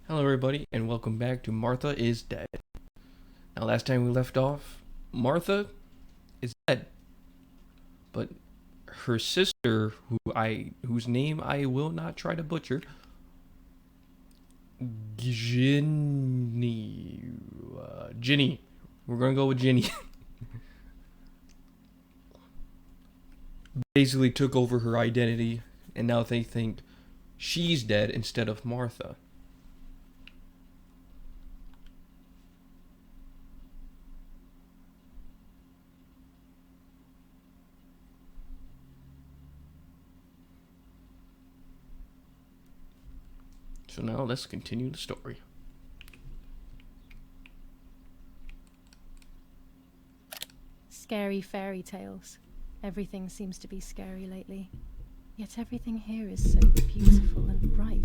Hello, everybody, and welcome back to Martha is Dead. Now, last time we left off, Martha is dead, but her sister, whose name I will not try to butcher, Ginny. We're gonna go with Ginny. Basically, took over her identity, and now they think she's dead instead of Martha. So now let's continue the story. Scary fairy tales. Everything seems to be scary lately. Yet everything here is so beautiful and bright.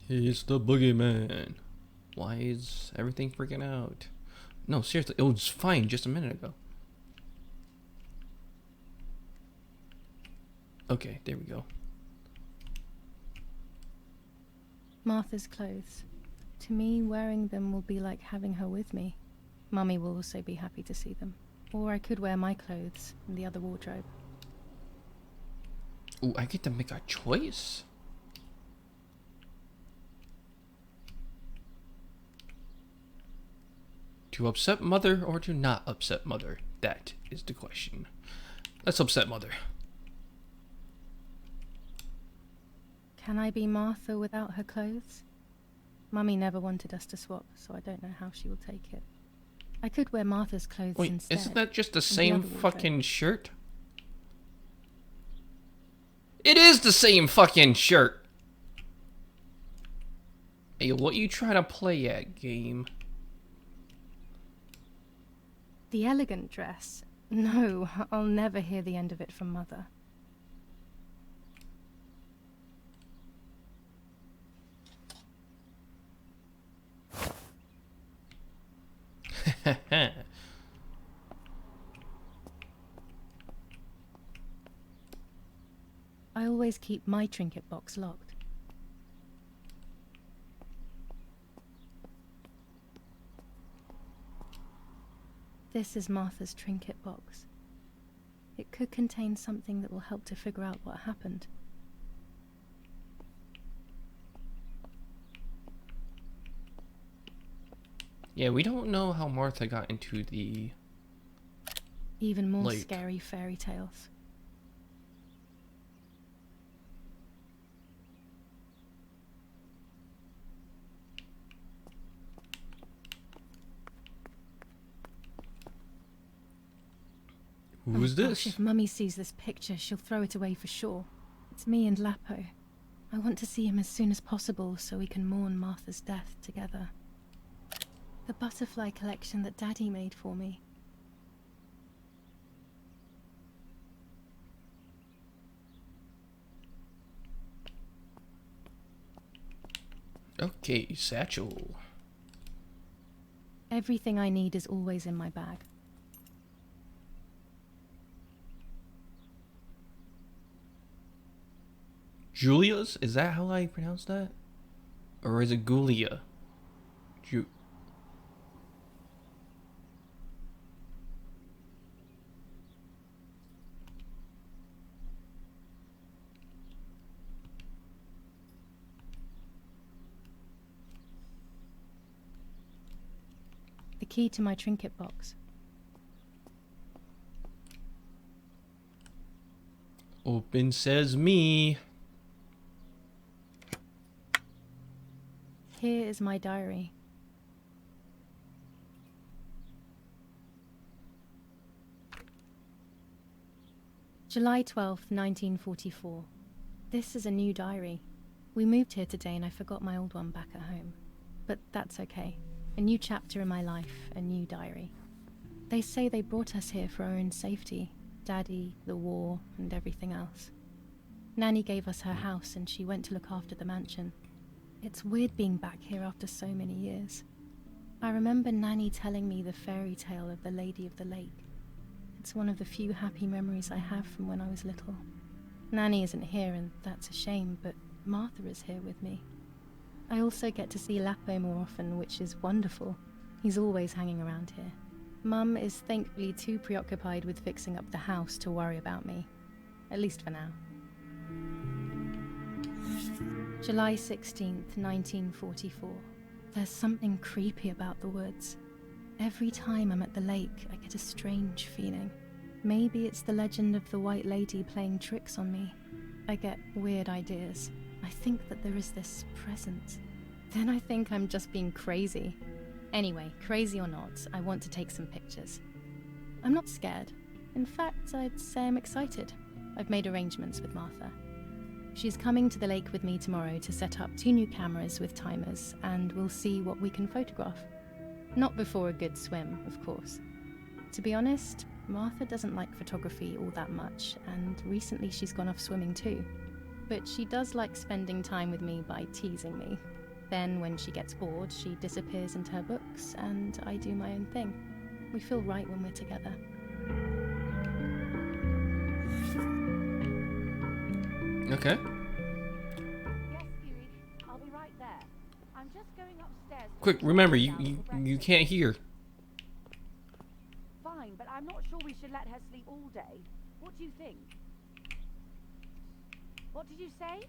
It's the boogeyman. Why is everything freaking out? No, seriously, it was fine just a minute ago. Okay, there we go. Martha's clothes. To me, wearing them will be like having her with me. Mummy will also be happy to see them. Or I could wear my clothes in the other wardrobe. Ooh, I get to make a choice? To upset mother or to not upset mother? That is the question. Let's upset mother. Can I be Martha without her clothes? Mummy never wanted us to swap, so I don't know how she will take it. I could wear Martha's clothes Wait, instead. isn't that just the in same other wardrobe. fucking shirt? It is the same fucking shirt! Hey, what you trying to play at, game? The elegant dress? No, I'll never hear the end of it from Mother. I always keep my trinket box locked. This is Martha's trinket box. It could contain something that will help to figure out what happened. Yeah, we don't know how Martha got into the... Even more lake. scary fairy tales. Who's Oh gosh, this? if Mummy sees this picture, she'll throw it away for sure. It's me and Lapo. I want to see him as soon as possible so we can mourn Martha's death together. The butterfly collection that Daddy made for me. Okay, satchel. Everything I need is always in my bag. Julia's? Is that how I pronounce that? Or is it Gulia? The key to my trinket box. Open says me. Here is my diary. July 12th, 1944. This is a new diary. We moved here today and I forgot my old one back at home. But that's okay. A new chapter in my life, a new diary. They say they brought us here for our own safety. Daddy, the war, and everything else. Nanny gave us her house and she went to look after the mansion. It's weird being back here after so many years. I remember Nanny telling me the fairy tale of the Lady of the Lake. It's one of the few happy memories I have from when I was little. Nanny isn't here, and that's a shame, but Martha is here with me. I also get to see Lapo more often, which is wonderful. He's always hanging around here. Mum is thankfully too preoccupied with fixing up the house to worry about me. At least for now. July 16th, 1944. There's something creepy about the woods. Every time I'm at the lake, I get a strange feeling. Maybe it's the legend of the White Lady playing tricks on me. I get weird ideas. I think that there is this presence. Then I think I'm just being crazy. Anyway, crazy or not, I want to take some pictures. I'm not scared. In fact, I'd say I'm excited. I've made arrangements with Martha. She's coming to the lake with me tomorrow to set up 2 new cameras with timers, and we'll see what we can photograph. Not before a good swim, of course. To be honest, Martha doesn't like photography all that much, and recently she's gone off swimming too. But she does like spending time with me by teasing me. Then, when she gets bored, she disappears into her books, and I do my own thing. We feel right when we're together. Okay. Yes, Huey, I'll be right there. I'm just going upstairs. Quick, remember, you can't hear. Fine, but I'm not sure we should let her sleep all day. What do you think? What did you say?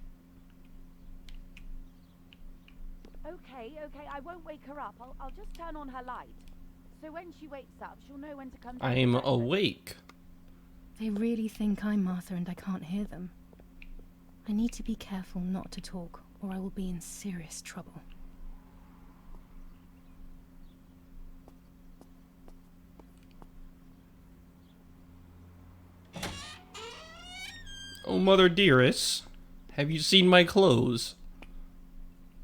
Okay, I won't wake her up. I'll just turn on her light. So when she wakes up, she'll know when to come down. I'm awake. They really think I'm Martha and I can't hear them. I need to be careful not to talk, or I will be in serious trouble. Oh, mother dearest, have you seen my clothes?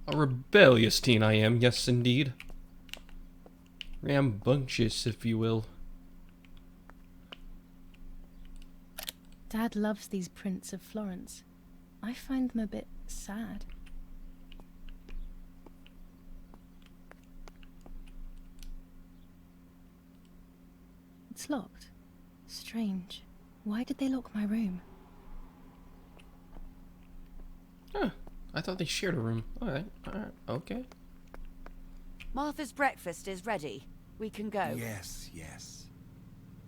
A rebellious teen I am, yes indeed. Rambunctious, if you will. Dad loves these prints of Florence. I find them a bit sad. It's locked. Strange. Why did they lock my room? Huh. I thought they shared a room. Alright, okay. Martha's breakfast is ready. We can go. Yes.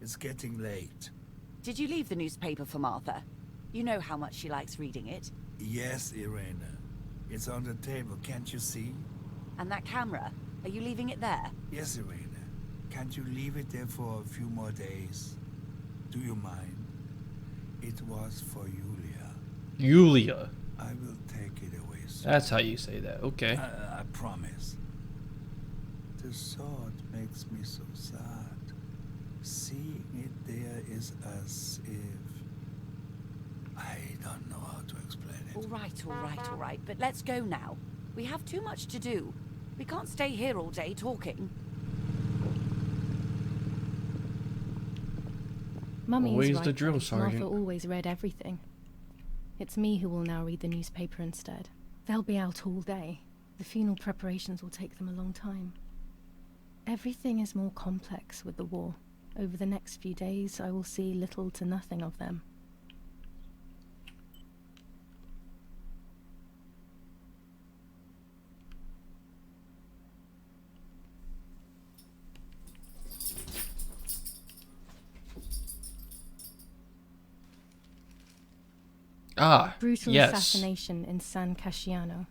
It's getting late. Did you leave the newspaper for Martha? You know how much she likes reading it. Yes, Irena. It's on the table, can't you see? And that camera, are you leaving it there? Yes, Irena. Can't you leave it there for a few more days? Do you mind? It was for Julia. Julia. I will take it away soon. That's how you say that. Okay. I promise. The thought makes me so sad. Seeing it there is as if... I don't know how to explain it. All right. But let's go now. We have too much to do. We can't stay here all day talking. Mummy Always is right. the drill though. sergeant. Martha always read everything. It's me who will now read the newspaper instead. They'll be out all day. The funeral preparations will take them a long time. Everything is more complex with the war. Over the next few days, I will see little to nothing of them. Brutal yes. assassination in San Casciano.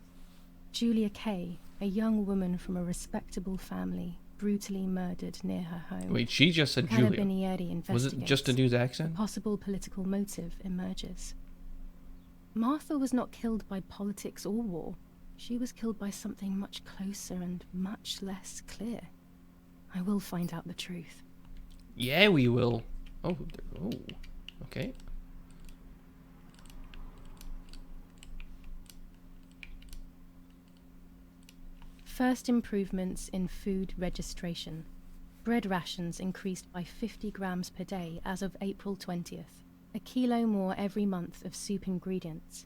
Julia Kay, a young woman from a respectable family, brutally murdered near her home. Wait, she just said Julia. Carabinieri investigates. Was it just a news accent? A possible political motive emerges. Martha was not killed by politics or war. She was killed by something much closer and much less clear. I will find out the truth. Yeah, we will. Oh, okay. First improvements in food registration. Bread rations increased by 50 grams per day as of April 20th. A kilo more every month of soup ingredients.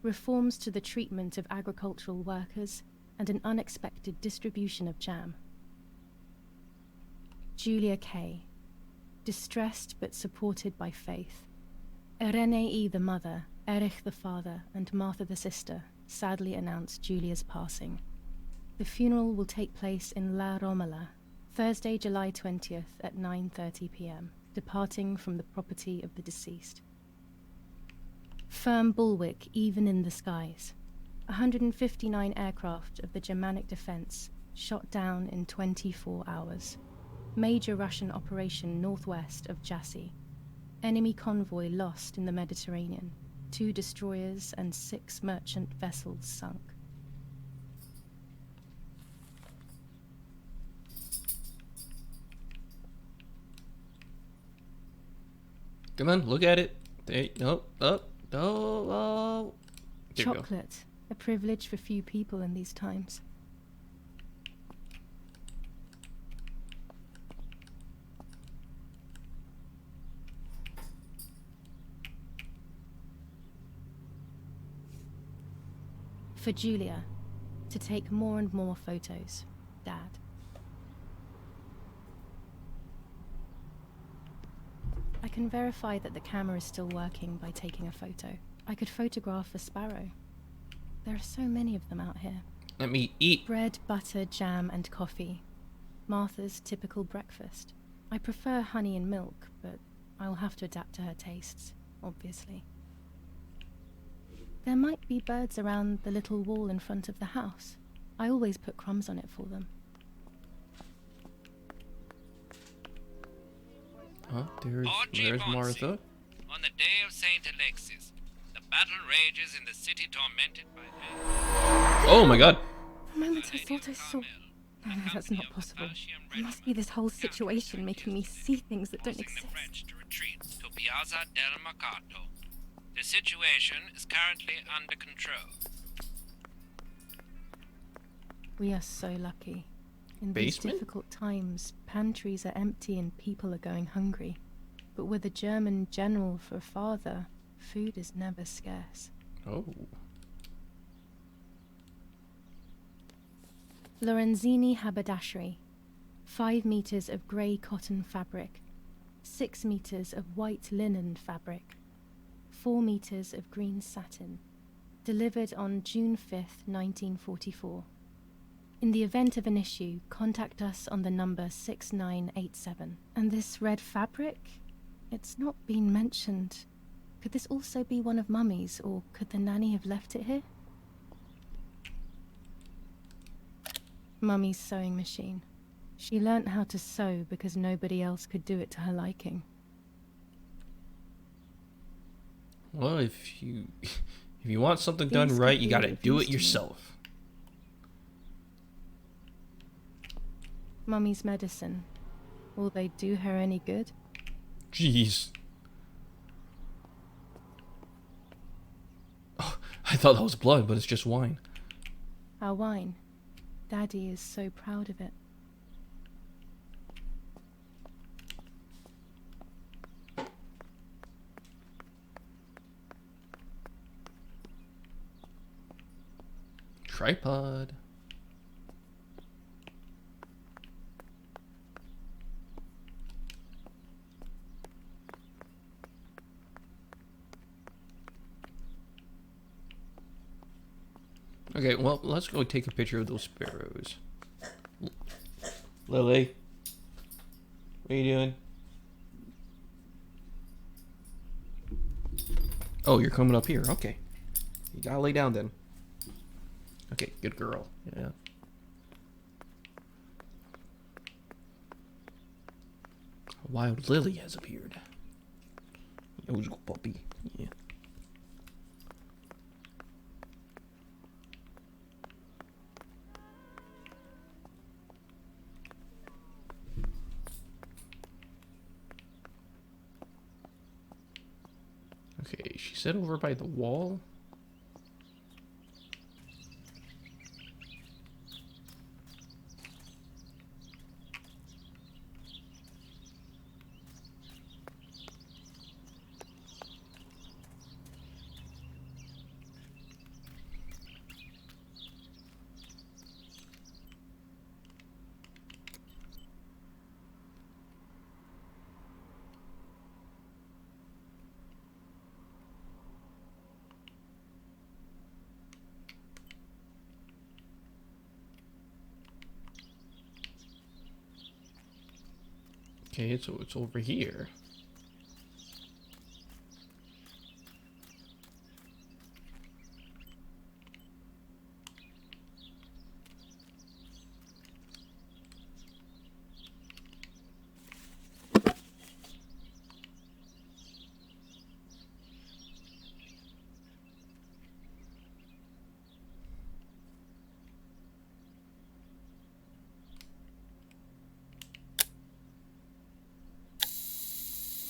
Reforms to the treatment of agricultural workers and an unexpected distribution of jam. Julia Kay. Distressed but supported by faith. Irene the mother, Erich the father, and Martha the sister sadly announced Julia's passing. The funeral will take place in La Romola, Thursday, July 20th at 9:30 p.m., departing from the property of the deceased. Firm bulwark even in the skies. 159 aircraft of the Germanic defense shot down in 24 hours. Major Russian operation northwest of Jassy. Enemy convoy lost in the Mediterranean. 2 destroyers and 6 merchant vessels sunk. Come on, look at it. No, up, no, oh. Here we go. Chocolate, a privilege for few people in these times. For Julia, to take more and more photos, Dad. I can verify that the camera is still working by taking a photo. I could photograph a sparrow. There are so many of them out here. Let me eat. Bread, butter, jam, and coffee. Martha's typical breakfast. I prefer honey and milk, but I will have to adapt to her tastes, obviously. There might be birds around the little wall in front of the house. I always put crumbs on it for them. Oh, there's Archie Martha. On the day of Saint Alexis, the battle rages in the city tormented by Oh my god. For a moment I thought I saw... No, that's not possible. There must be this whole situation making me see things that don't forcing exist. the French to retreat to Piazza del Mercato. The situation is currently under control. We are so lucky. In Basement? these difficult times, pantries are empty and people are going hungry. But with a German general for a father, food is never scarce. Oh. Lorenzini haberdashery. 5 meters of grey cotton fabric. 6 meters of white linen fabric. 4 meters of green satin. Delivered on June 5th, 1944. In the event of an issue, contact us on the number 6987. And this red fabric? It's not been mentioned. Could this also be one of Mummy's, or could the nanny have left it here? Mummy's sewing machine. She learnt how to sew because nobody else could do it to her liking. Well, if you want something done These right, could you be gotta of do use it to me. yourself. Mummy's medicine. Will they do her any good? Jeez. Oh, I thought that was blood, but it's just wine. Our wine. Daddy is so proud of it. Tripod. Okay, well, let's go take a picture of those sparrows. Lily, what are you doing? Oh, you're coming up here. Okay. You gotta lay down then. Okay, good girl. Yeah. A wild lily has appeared. Yo, puppy. Yeah. Okay, she said over by the wall. Okay, so it's over here.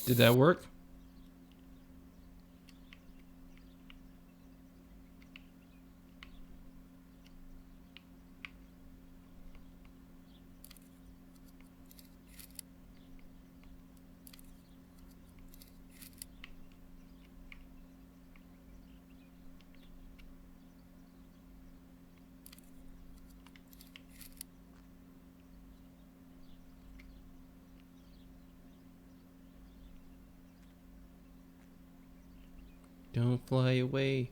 Did that work? Don't fly away.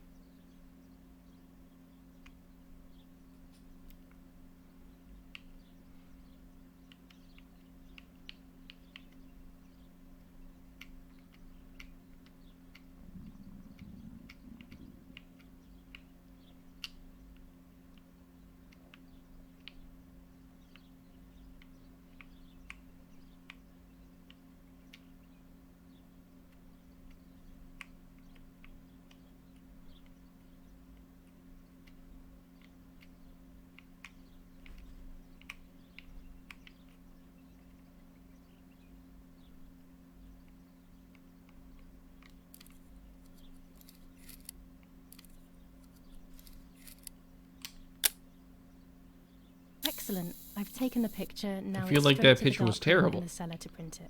Excellent. I've taken the picture. Now I feel it's like straight that to the picture was darkroom terrible. in the cellar to print it.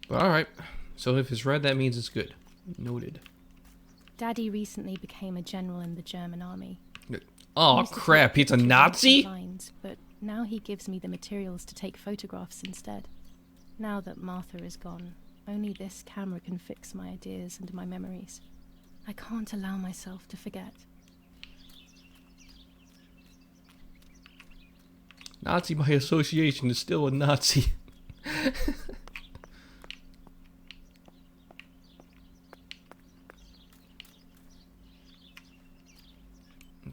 But alright. So if it's red, that means it's good. Noted. Daddy recently became a general in the German army. Oh Used to take crap, he's a pictures on the Nazi? front lines, but now he gives me the materials to take photographs instead. Now that Martha is gone, only this camera can fix my ideas and my memories. I can't allow myself to forget. Nazi by association is still a Nazi.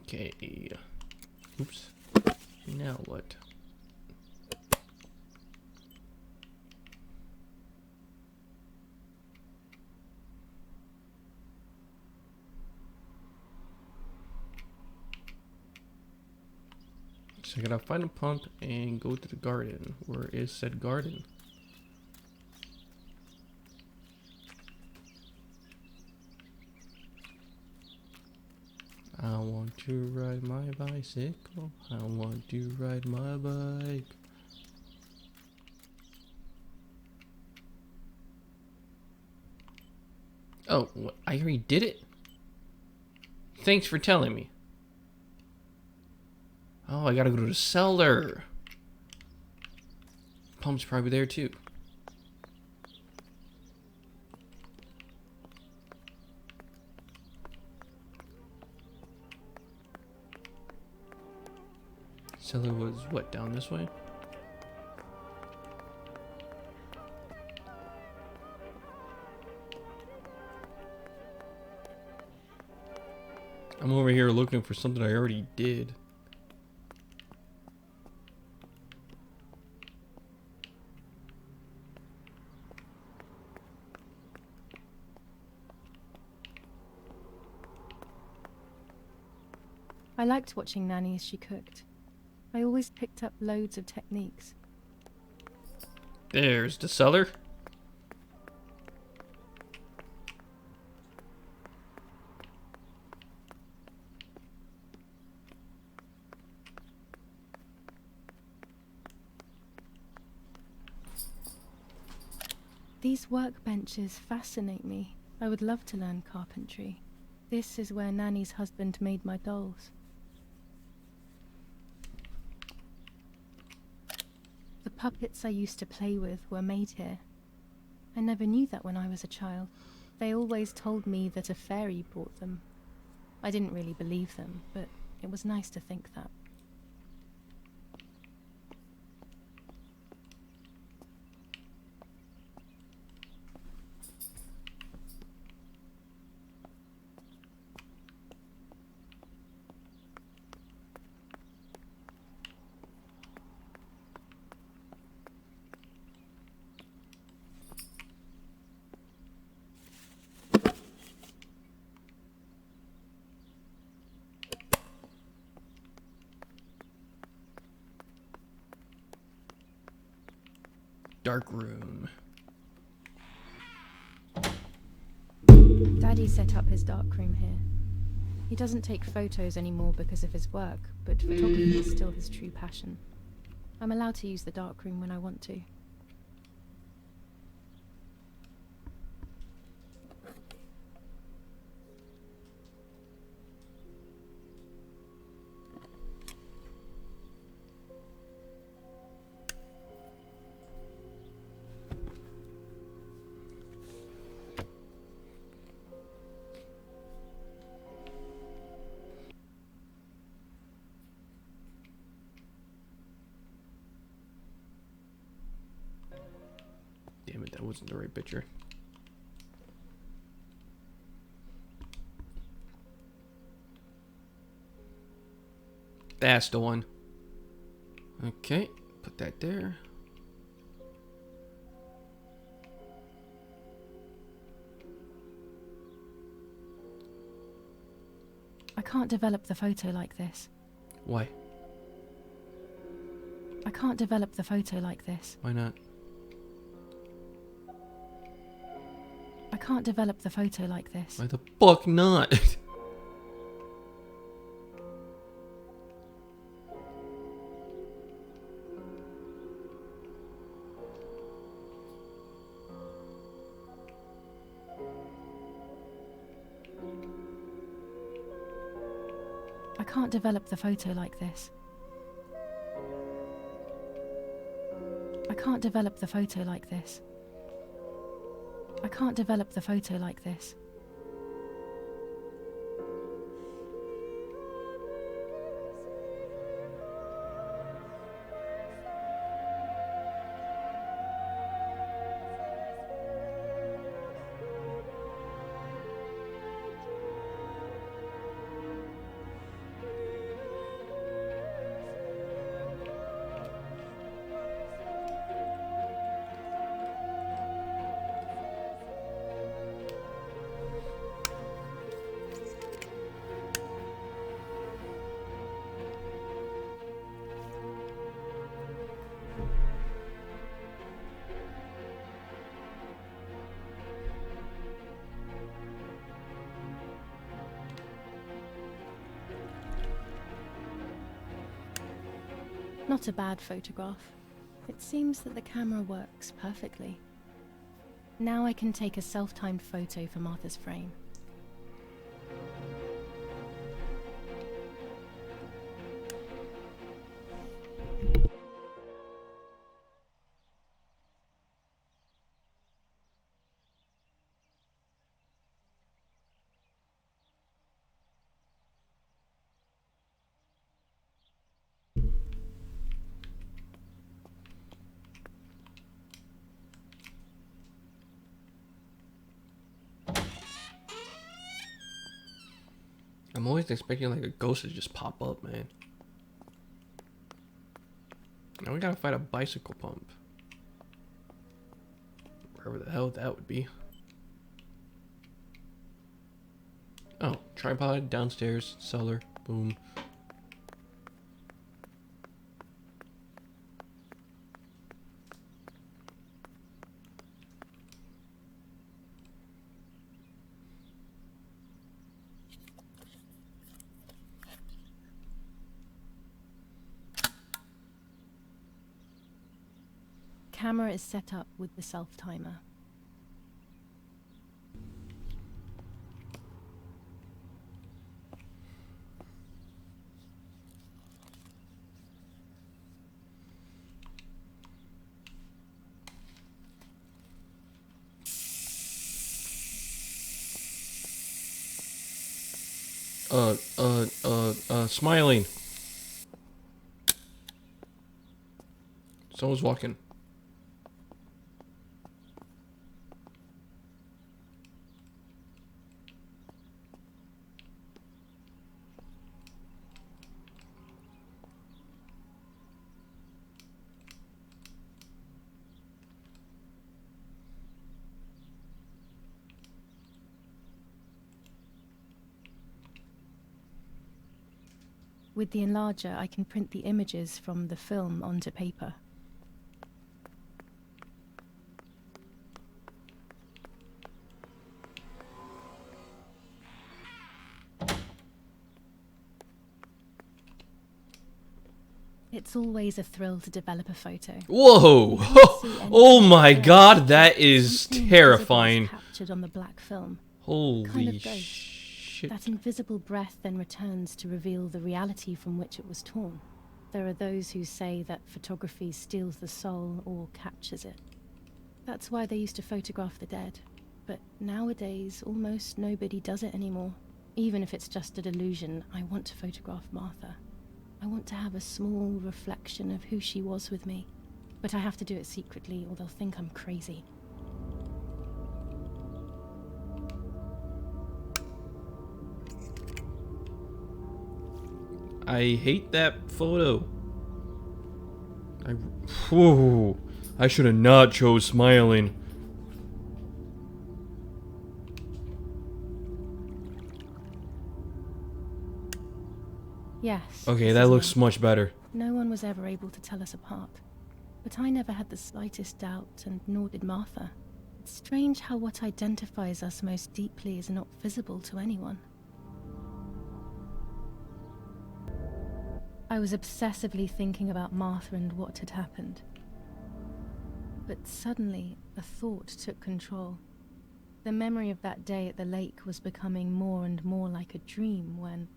Okay. Oops. Now what? So I gotta find a pump and go to the garden. Where is said garden? I want to ride my bicycle. I want to ride my bike. Oh, I already did it? Thanks for telling me. Oh, I gotta go to the cellar. Pump's probably there too. Cellar was what, down this way? I'm over here looking for something I already did. I liked watching Nanny as she cooked. I always picked up loads of techniques. There's the cellar. These workbenches fascinate me. I would love to learn carpentry. This is where Nanny's husband made my dolls. The puppets I used to play with were made here. I never knew that when I was a child. They always told me that a fairy brought them. I didn't really believe them, but it was nice to think that. dark room. Daddy set up his darkroom here. He doesn't take photos anymore because of his work, but photography is still his true passion. I'm allowed to use the darkroom when I want to. Damn it, that wasn't the right picture. That's the one. Okay, put that there. I can't develop the photo like this. Why? I can't develop the photo like this. Why not? I can't develop the photo like this. Why the fuck not? I can't develop the photo like this. I can't develop the photo like this. I can't develop the photo like this. Not a bad photograph. It seems that the camera works perfectly. Now I can take a self-timed photo for Martha's frame. I'm always expecting like a ghost to just pop up, man. Now we gotta fight a bicycle pump. Wherever the hell that would be. Oh, tripod, downstairs, cellar, boom. Camera is set up with the self-timer. Smiling. Someone's walking. With the enlarger, I can print the images from the film onto paper. It's always a thrill to develop a photo. Whoa! You can't see anything Oh my else. god, that is Something invisible is terrifying. captured on the black film. Kind Holy of ghost. shit. That invisible breath then returns to reveal the reality from which it was torn. There are those who say that photography steals the soul or captures it. That's why they used to photograph the dead. But nowadays, almost nobody does it anymore. Even if it's just a delusion, I want to photograph Martha. I want to have a small reflection of who she was with me. But I have to do it secretly or they'll think I'm crazy. I hate that photo. Whew, I should have not chose smiling. Yes. Okay, this that is looks me. much better. No one was ever able to tell us apart. But I never had the slightest doubt, and nor did Martha. It's strange how what identifies us most deeply is not visible to anyone. I was obsessively thinking about Martha and what had happened. But suddenly, a thought took control. The memory of that day at the lake was becoming more and more like a dream when,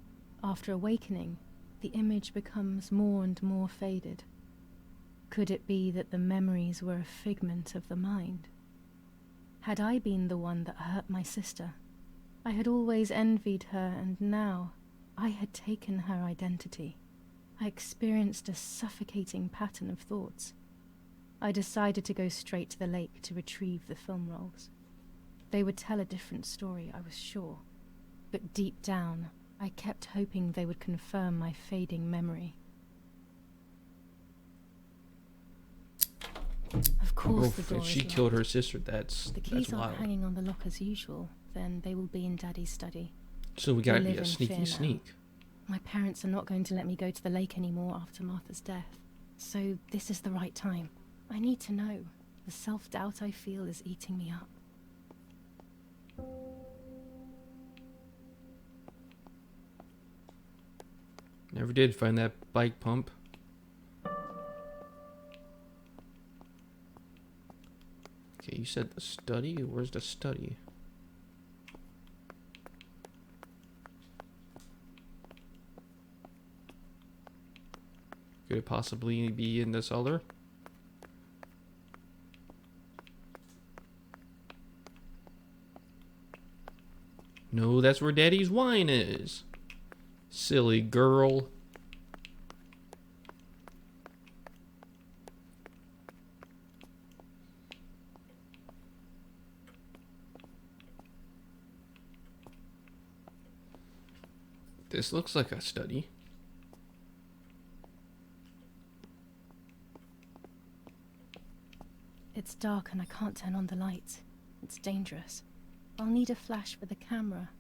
after awakening, the image becomes more and more faded. Could it be that the memories were a figment of the mind? Had I been the one that hurt my sister? I had always envied her, and now I had taken her identity. I experienced a suffocating pattern of thoughts. I decided to go straight to the lake to retrieve the film rolls. They would tell a different story, I was sure. But deep down, I kept hoping they would confirm my fading memory. Of course, the door If is she locked. killed her sister, that's The keys aren't wild. hanging on the lock as usual. Then they will be in Daddy's study. So we gotta We be live a in sneaky fear now. sneak. My parents are not going to let me go to the lake anymore after Martha's death. So this is the right time. I need to know. The self-doubt I feel is eating me up. Never did find that bike pump. Okay, you said the study? Where's the study? Could it possibly be in the cellar? No, that's where Daddy's wine is. Silly girl. This looks like a study. It's dark and I can't turn on the lights. It's dangerous. I'll need a flash for the camera.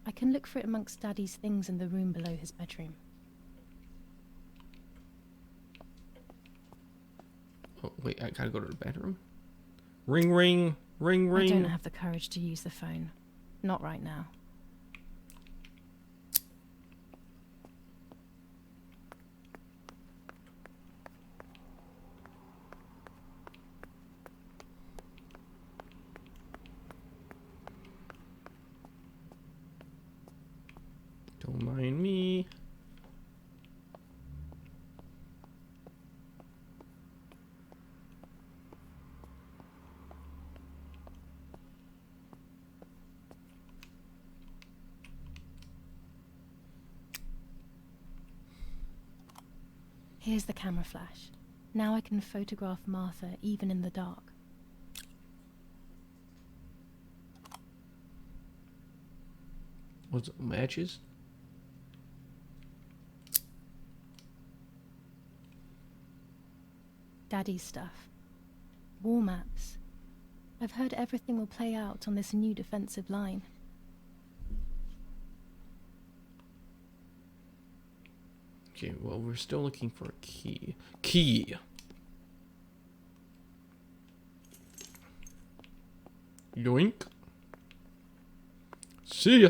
I can look for it amongst Daddy's things in the room below his bedroom. Oh, wait, I gotta go to the bedroom? Ring, ring, ring, I don't ring. have the courage to use the phone. Not right now. Don't mind me. Here's the camera flash. Now I can photograph Martha even in the dark. What's it, matches? Daddy's stuff. War maps. I've heard everything will play out on this new defensive line. Okay, well, we're still looking for a key. Key! Yoink. See ya!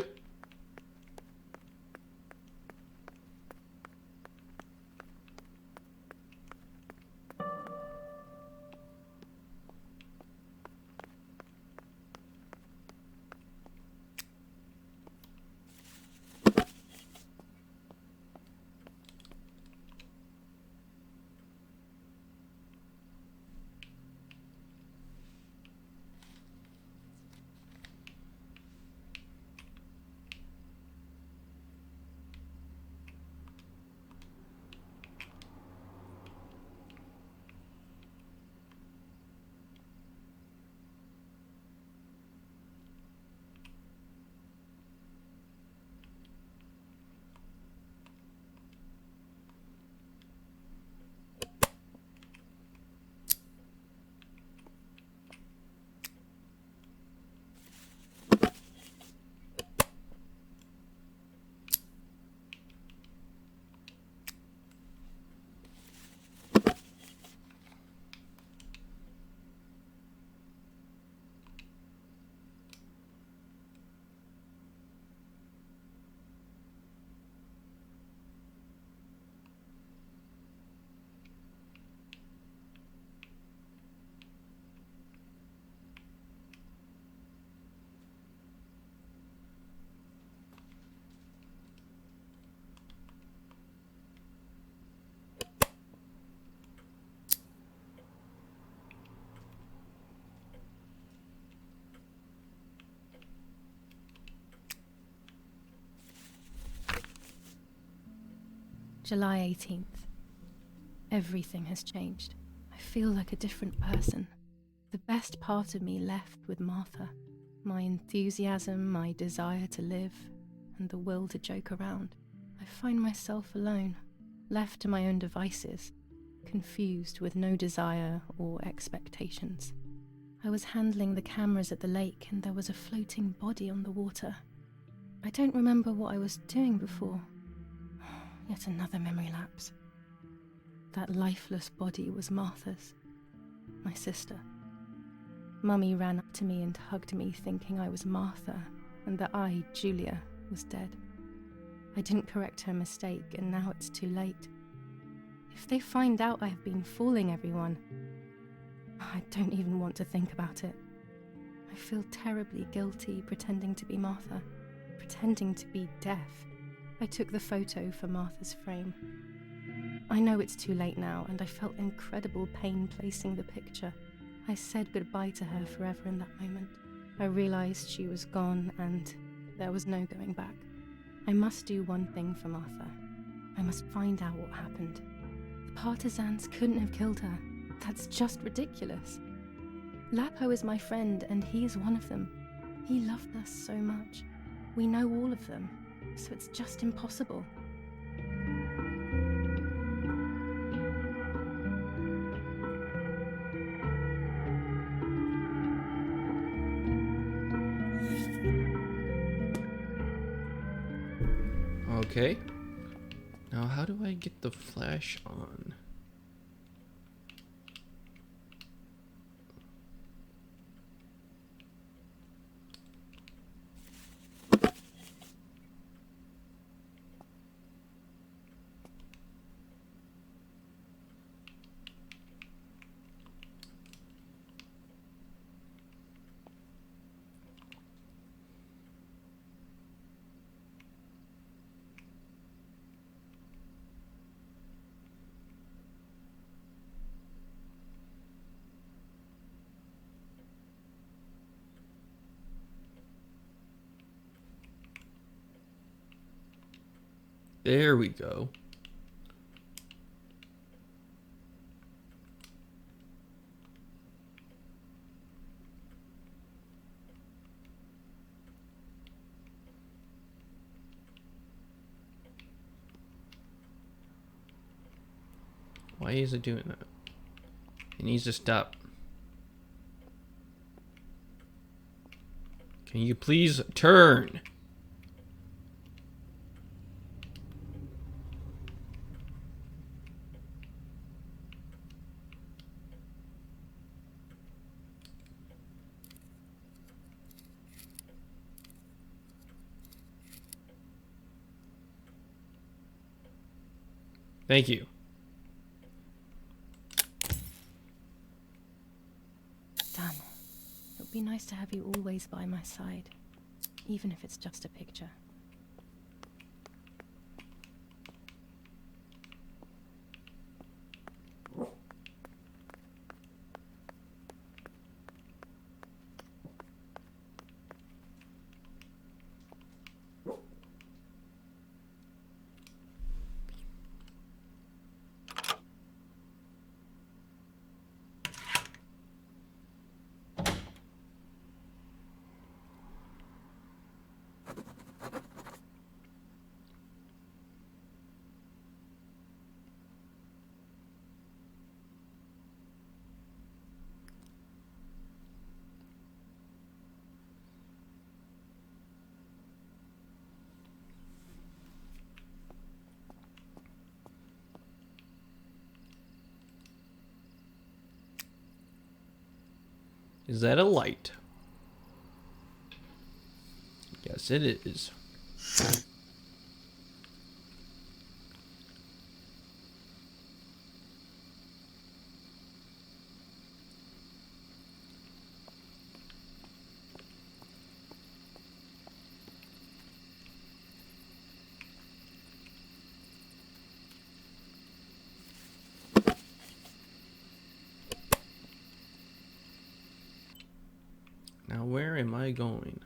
July 18th. Everything has changed. I feel like a different person. The best part of me left with Martha. My enthusiasm, my desire to live, and the will to joke around. I find myself alone, left to my own devices, confused with no desire or expectations. I was handling the cameras at the lake and there was a floating body on the water. I don't remember what I was doing before. Yet another memory lapse. That lifeless body was Martha's, my sister. Mummy ran up to me and hugged me, thinking I was Martha and that I, Julia, was dead. I didn't correct her mistake and now it's too late. If they find out I've been fooling everyone, I don't even want to think about it. I feel terribly guilty pretending to be Martha, pretending to be deaf. I took the photo for Martha's frame. I know it's too late now, and I felt incredible pain placing the picture. I said goodbye to her forever in that moment. I realized she was gone and there was no going back. I must do one thing for Martha. I must find out what happened. The partisans couldn't have killed her. That's just ridiculous. Lapo is my friend and he is one of them. He loved us so much. We know all of them, so it's just impossible. Okay. Now how do I get the flash on? There we go. Why is it doing that? It needs to stop. Can you please turn? Thank you. Done. It would be nice to have you always by my side, even if it's just a picture. Is that a light? Yes, it is. Now, where am I going?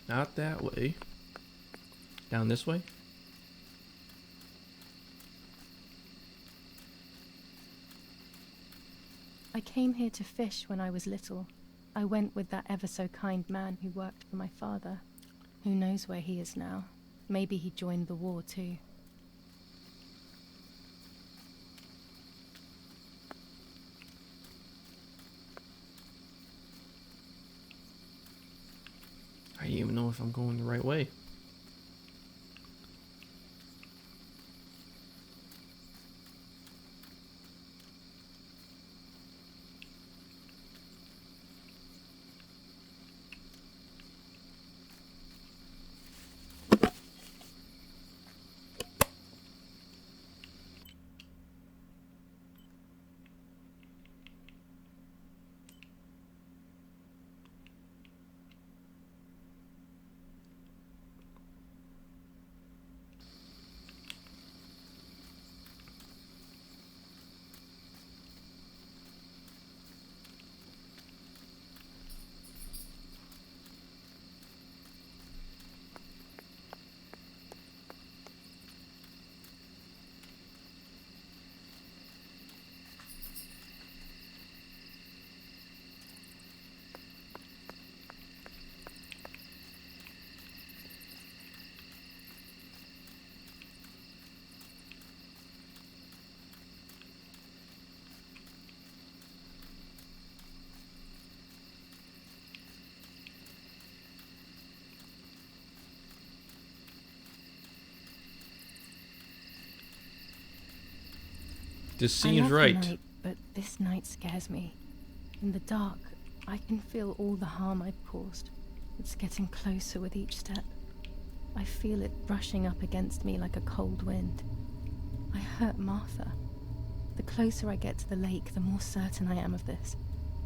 Not that way. Down this way? I came here to fish when I was little. I went with that ever so kind man who worked for my father. Who knows where he is now? Maybe he joined the war too. I don't even know if I'm going the right way. This I seems love the right. night, but this night scares me. In the dark, I can feel all the harm I've caused. It's getting closer with each step. I feel it brushing up against me like a cold wind. I hurt Martha. The closer I get to the lake, the more certain I am of this.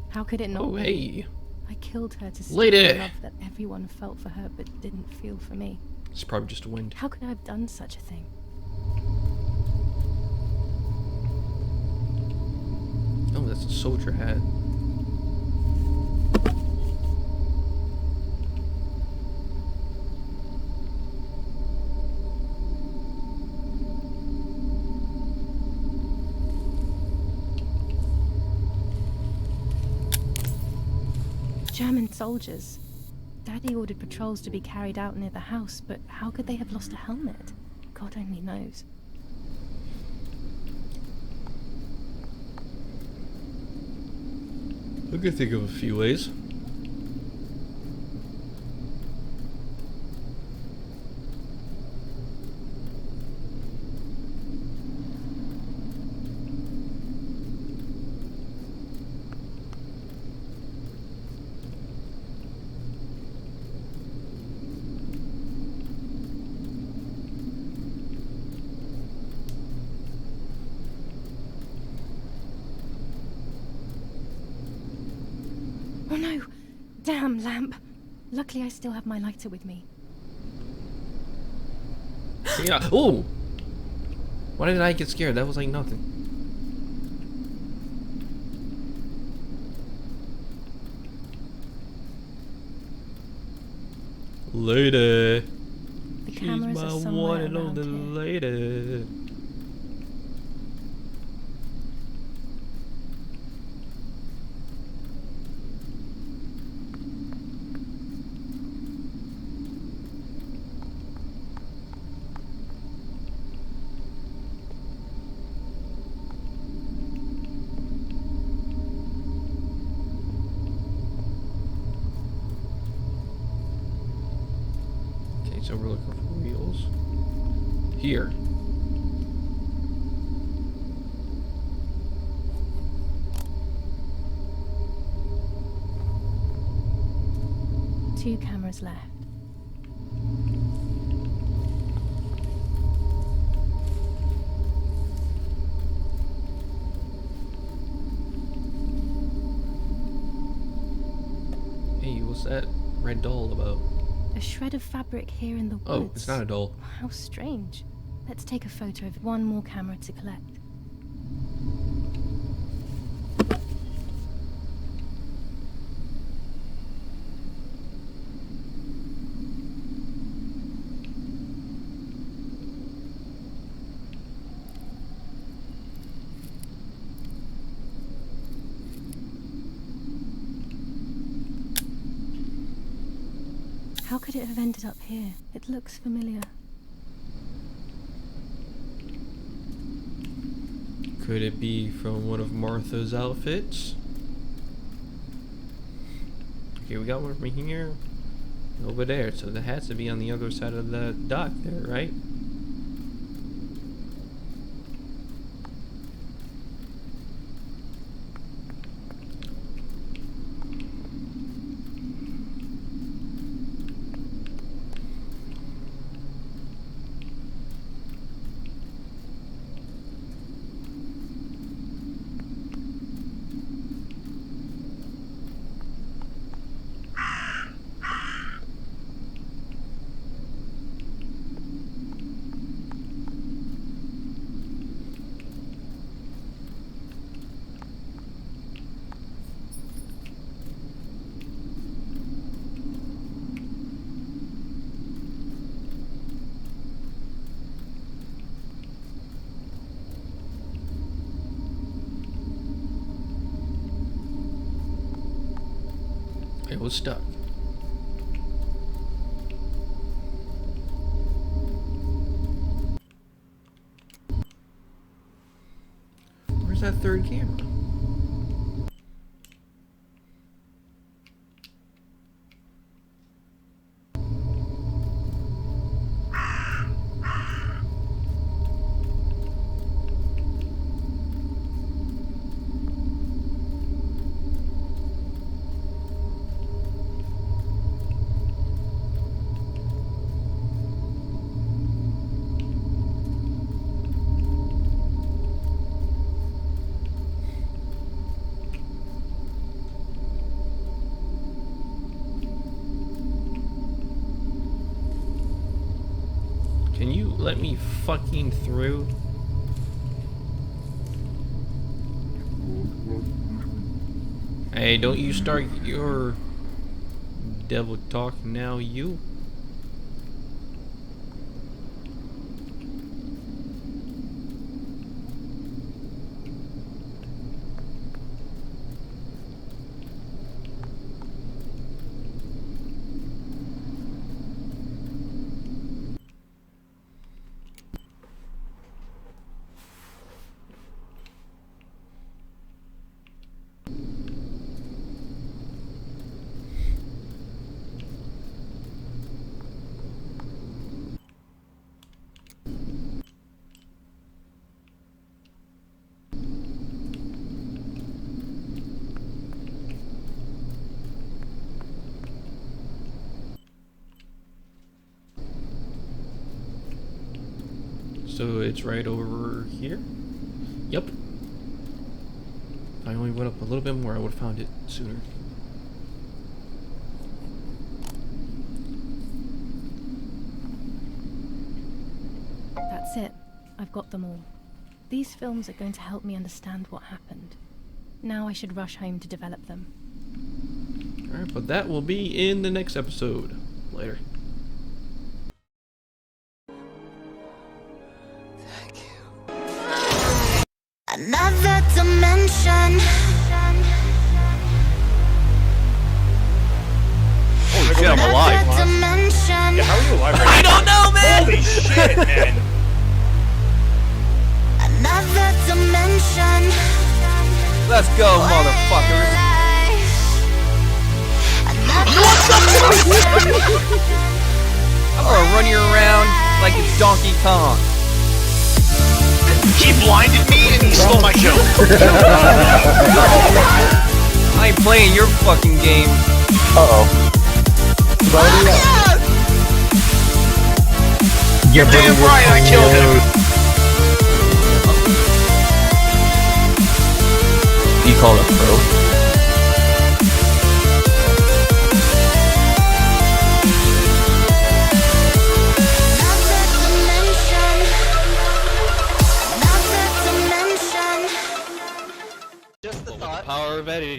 How could it not Oh, be? hey. I killed her to steal Lady. the love that everyone felt for her but didn't feel for me. It's probably just a wind. How could I have done such a thing? Oh, that's a soldier hat. German soldiers. Daddy ordered patrols to be carried out near the house, but how could they have lost a helmet? God only knows. I could think of a few ways. Oh no! Damn lamp! Luckily I still have my lighter with me. Yeah. Oh! Why did I get scared? That was like nothing. Lady. The She's cameras my are one somewhere and around only here. lady. Okay, so we're looking for wheels. Here. Two cameras left. Hey, what's that red doll about? A shred of fabric here in the woods. Oh, it's not a doll. How strange. Let's take a photo of one more camera to collect. How could it have ended up here? It looks familiar. Could it be from one of Martha's outfits? Okay, we got one from here over there, so that has to be on the other side of the dock there, right? It was stuck. Where's that third camera? Can you let me fucking through? Hey, don't you start your devil talk now, you. So it's right over here? Yep. If I only went up a little bit more, I would have found it sooner. That's it. I've got them all. These films are going to help me understand what happened. Now I should rush home to develop them. Alright, but that will be in the next episode. Later. Another dimension. Holy shit, I'm alive. Another dimension. Yeah, how are you alive right I don't know, man! Holy shit, man. Another dimension. Let's go, motherfuckers. I'm gonna run you around like it's Donkey Kong. He blinded me and he stole my show. I ain't playing your fucking game. Damn right, I killed him. You call it pro? Another dimension. Power of editing.